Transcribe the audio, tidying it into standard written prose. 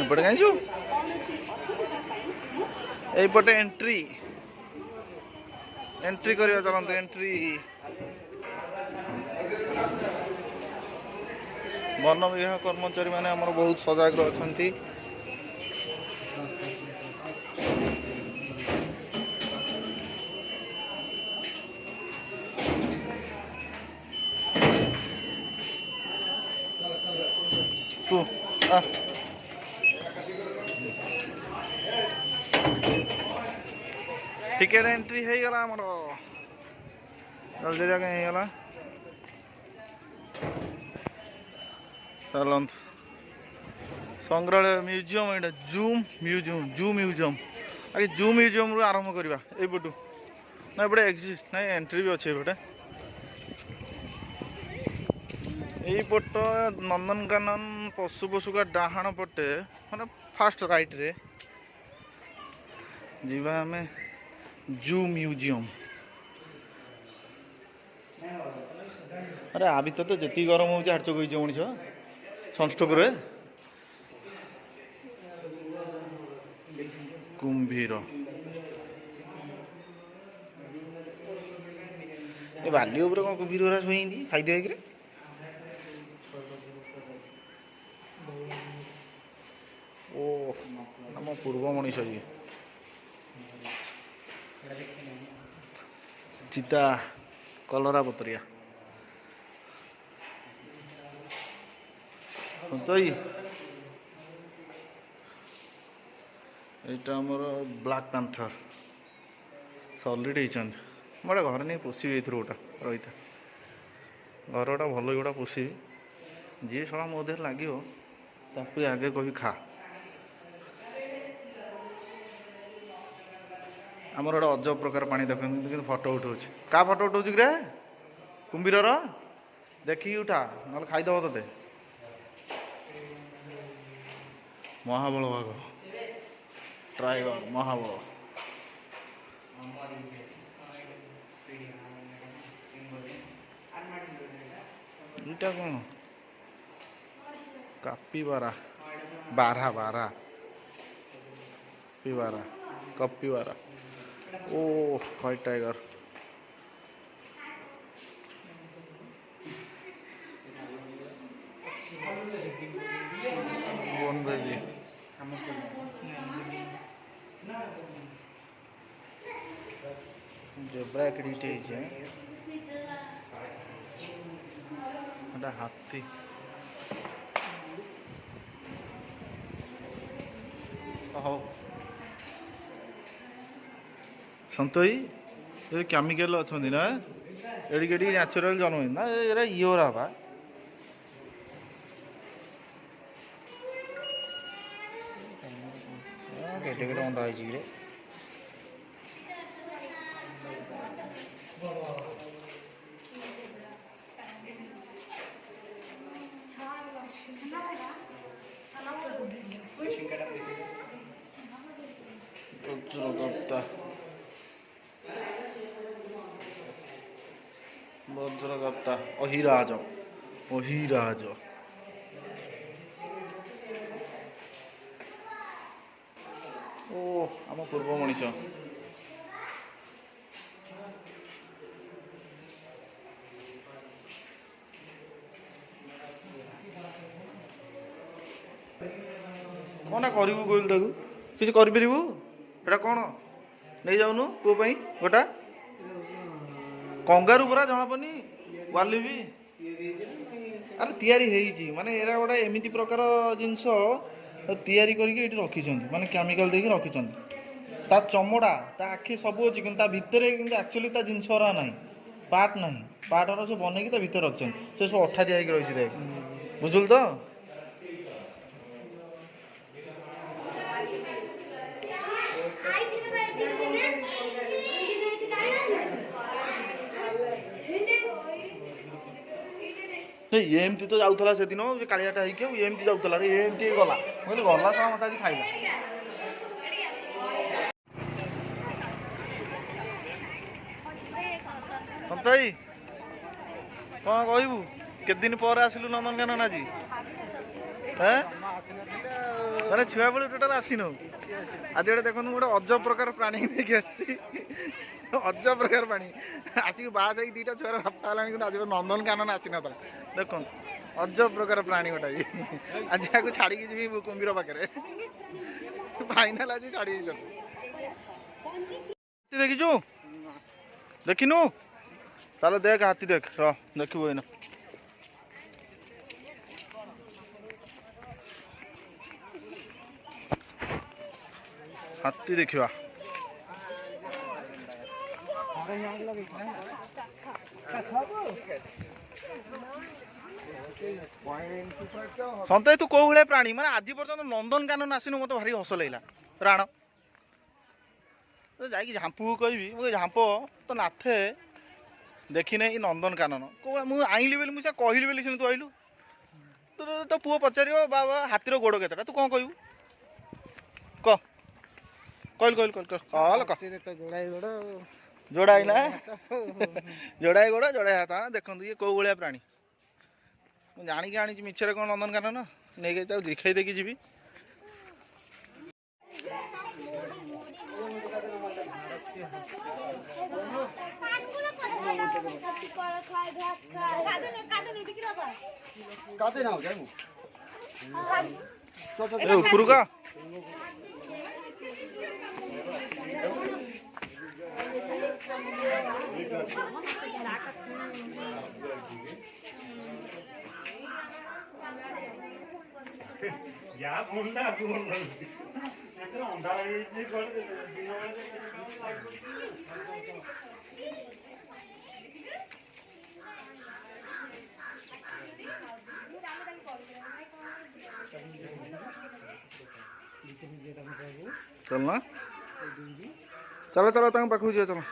ଏପଟେ କାହିଁ ଯିବୁ? এইপଟେ ଏଣ୍ଟ୍ରି କରିବା, ଚାଲନ୍ତୁ ଏଣ୍ଟ୍ରି। ବନ ବିଭାଗ କର୍ମଚାରୀ ମାନେ ଆମର ବହୁତ ସଜାଗରେ ଅଛନ୍ତି। ତୁ ଆ ଟିକେଟ୍ ଏଣ୍ଟ୍ରି ହେଇଗଲା ଆମର, ଜଲ୍ଦି ଜାଗା ହେଇଗଲା। ଚାଲନ୍ତୁ ସଂଗ୍ରହାଳୟ ମ୍ୟୁଜିୟମ୍, ଏଇଟା ଜୁ ମ୍ୟୁଜିୟମ୍। ଆगे ଜୁ ମ୍ୟୁଜିୟମ୍ରୁ ଆରମ୍ଭ କରିବା ଏଇପଟୁ। ନା ଏପଟେ ଏକ୍ଜିଷ୍ଟ ନାଇଁ, ଏଣ୍ଟ୍ରି ବି ଅଛି ଏପଟେ। এইପଟ ନନ୍ଦନକାନନ ପଶୁ ପଶୁକା ଡାହାଣ ପଟେ, ମାନେ ଫାଷ୍ଟ ରାଇଟ୍ରେ ଯିବା ଆମେ ଜୁ ମ୍ୟୁଜିୟମ୍। ଆରେ ଆ ଭିତରେ ତ ଯେତିକି ଗରମ ହେଉଛି ହାର୍ଟଚୋକ୍ ହେଇଯିବ ମଣିଷ, ସନଷ୍ଟ୍ରୋକ୍ରେ। କୁମ୍ଭୀର, ଏ ବାଲି ଉପରେ କ'ଣ କୁମ୍ଭୀର ଗୁରା ଶୋଇଛନ୍ତି ଖାଇଦିଅ ହେଇକିରେ। ଓ ଆମ ପୂର୍ବ ମଣିଷ ଇଏ। ଚିତା, କଲରା ପତରିଆ। এইটা আমার ব্ল্যাক প্যান্থর ସଲିଡ୍ ହେଇଛନ୍ତି। ମୁଁ ଗୋଟେ ଘରେ ନେଇ ପୋଷିବି, ଏଇଥିରୁ ଗୋଟା ରହିଥା। ଘରଟା ଭଲ ଗୋଟା ପୋଷିବି, ଯିଏ ଶଳା ମୋ ଦେହରେ ଲାଗିବ ତାକୁ ଆଗେ କହିବି ଖା। ଆମର ଗୋଟେ ଅଜବ ପ୍ରକାର ପାଣି ଦେଖନ୍ତୁ, କିନ୍ତୁ ଫଟୋ ଉଠାଉଛି। କାହା ଫଟୋ ଉଠାଉଛି କିରେ? କୁମ୍ଭୀରର। ଦେଖିକି ଉଠା, ନହେଲେ ଖାଇଦେବ ତତେ। ମହାବଳ ବାଘ, ଟାଇଗର, ମହାବଳ। ଏଇଟା କ'ଣ? କାପିବାରା, ବାରା ପିବାରା, କପିବାରା। ଓ ହ୍ୱାଇଟ୍ ଟାଇଗର। বনবেবি, জেব্রা এটি ହେଇଛି। এটা ହାତୀ। ହଉ ସନ୍ତୋଇ, ଏ କେମିକାଲ ଅଛନ୍ତି ନା ଏଡ଼ିକି ଏଡ଼ିକି ନ୍ୟାଚୁରାଲ ଜନ୍ମ ନା, ଏରା ଇଓରା ବା। କେତେ କେତେ ଅଣ୍ଡା ହେଇଛି କିରେ? ବଜ୍ରଗପ୍ତା, ଅହିରାଜ। ଓ ଆମ ପୂର୍ବ ମଣିଷ। କ'ଣଟା କରିବୁ କହିଲୁ ତାକୁ? କିଛି କରିପାରିବୁ? ଏଇଟା କ'ଣ ନେଇଯାଉନୁ ପୁଅ ପାଇଁ ଗୋଟା? କଙ୍ଗାରୁ ପରା, ଜଣାପନି ୱାଲି ବି। ଆରେ ତିଆରି ହେଇଛି, ମାନେ ଏରା ଗୋଟେ ଏମିତି ପ୍ରକାର ଜିନିଷ ତିଆରି କରିକି ଏଇଠି ରଖିଛନ୍ତି, ମାନେ କେମିକାଲ ଦେଇକି ରଖିଛନ୍ତି। ତା ଚମଡ଼ା, ତା ଆଖି ସବୁ ଅଛି, କିନ୍ତୁ ତା ଭିତରେ କିନ୍ତୁ ଆକ୍ଚୁଆଲି ତା ଜିନିଷ ଗୁରା ନାହିଁ, ପାର୍ଟ ନାହିଁ। ପାର୍ଟର ସବୁ ବନେଇକି ତା ଭିତରେ ରଖିଛନ୍ତି। ସେ ସବୁ ଅଠା ଦିଆ ହେଇକି ରହିଛି, ଦେଖ, ବୁଝିଲୁ ତ? ଏମିତି ତ ଯାଉଥିଲା ସେଦିନ, ସେ କାଳିଆଟା ହେଇକି ଆଉ ଏମିତି ଯାଉଥିଲା, ଏମିତି ଗଲା। ମୁଁ କହିଲି ଗଲା ଶଳା, ମତେ ଆଜି ଖାଇଲା। ସନ୍ତୋଇ, କ'ଣ କହିବୁ? କେତେ ଦିନ ପରେ ଆସିଲୁ ନନ୍ଦନକାନନ ଆଜି? ମାନେ ଛୁଆ ବେଳୁ ଟୋଟାଲ ଆସିନ ଆଜି ଗୋଟେ ଦେଖନ୍ତୁ ଗୋଟେ ଅଜବ ପ୍ରକାର ପ୍ରାଣୀ ନେଇକି ଆସିଛି ଅଜବ ପ୍ରକାର ପ୍ରାଣୀ ଆସିକି ବାହା ଯାଇକି ଦିଟା ଛୁଆର ବାପା ହେଲାଣି କିନ୍ତୁ ଆଜି ନନ୍ଦନକାନନ ଆସିନଥିଲା ଦେଖନ୍ତୁ ଅଜବ ପ୍ରକାର ପ୍ରାଣୀ ଗୋଟେ ଆଜି ଆକୁ ଛାଡ଼ିକି ଯିବି କୁମ୍ଭୀର ପାଖରେ ଫାଇନାଲ ଆଜି ଛାଡ଼ି ଦେଖିଛୁ ଦେଖିନୁ ତାହେଲେ ଦେଖ ହାତୀ ଦେଖ ରହ ଦେଖିବୁ ଏଇନା हाथी देखा सन्ते तू कौ भाई प्राणी माने आज पर्यटन नंदनकानन आसीनु मत भारी हस लगे राण तो जाकि झांपू कहि झांप तो नाथे देखी नहीं नंदनकानन मुझे आईली बोली मुझे कहली बोली तू आइलु तो पुओ पचार बाबा हाथीर गोड़ केतटा तू कौन कहू कह कहल कहल कहल कहल जोड़ाई ना जोड़ाई गोड़ जोड़ाई हाथ देखो ये कौ भाया प्राणी मुझे जाणिकी आनी मिछरे कौन नंदनकानन नहीं दिखाई देकी जी ऊपर का या मुंडा चलना चलो चलो तक पाखु चलो